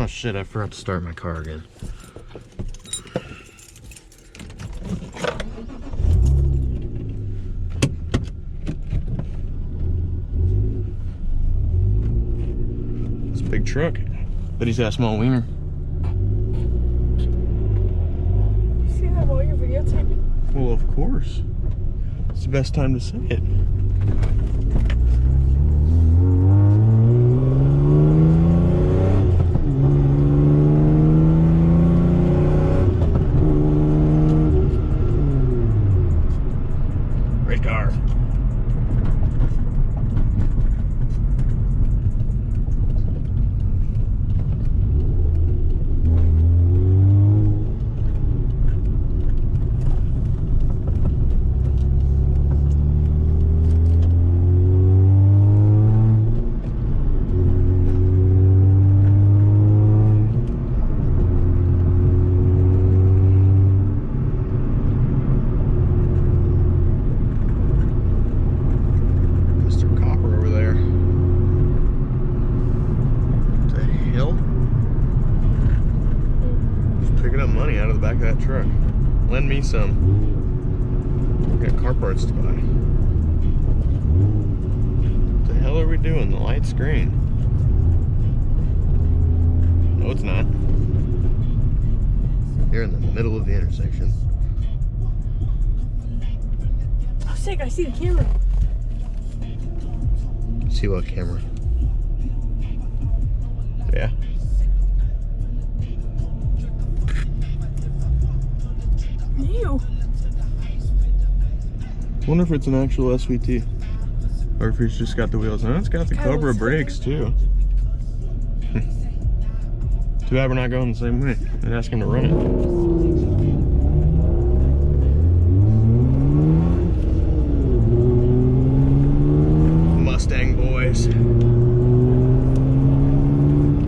Oh shit, I forgot to start my car again. It's a big truck, but he's got a small wiener. You see that while you're videotaping? Well, of course. It's the best time to say it. Great car. Money out of the back of that truck. Lend me some. Got car parts to buy. What the hell are we doing? The light's green. No, it's not. You're in the middle of the intersection. Oh, sick! I see the camera. See what camera? Yeah. Ew. Wonder if it's an actual SVT, or if it's just got the wheels. No, it's got the Cobra brakes too. Too bad we're not going the same way. I'd ask him to run it. Mustang boys.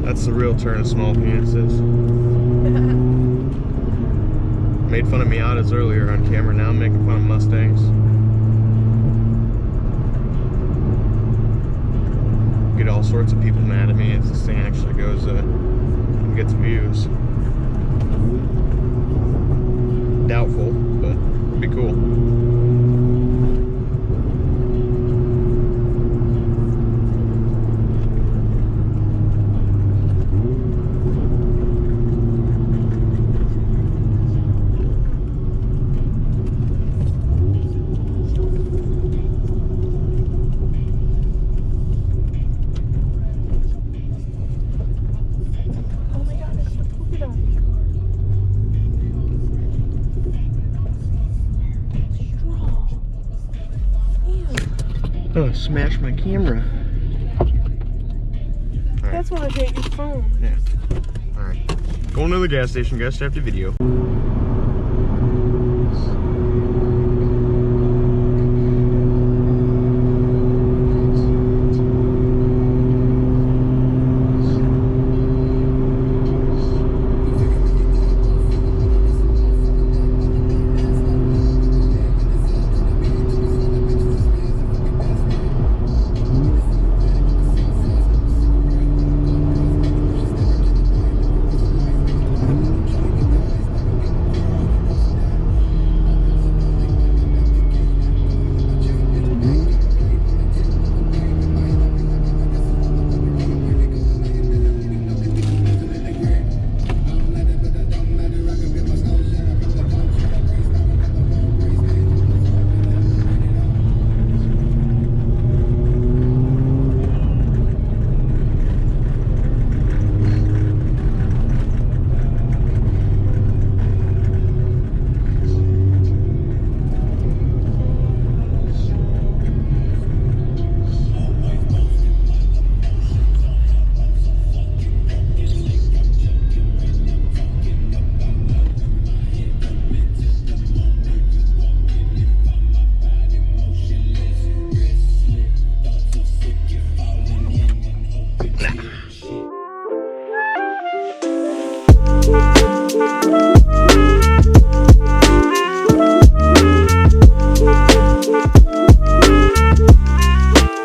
That's the real turn of small penises. Made fun of Miatas earlier on camera, now I'm making fun of Mustangs. Get all sorts of people mad at me if this thing actually goes and gets views. Doubtful, but it'd be cool. Oh, smash my camera. Right. That's why I hate your phone. Yeah. Alright. Going to the gas station, guys, after video.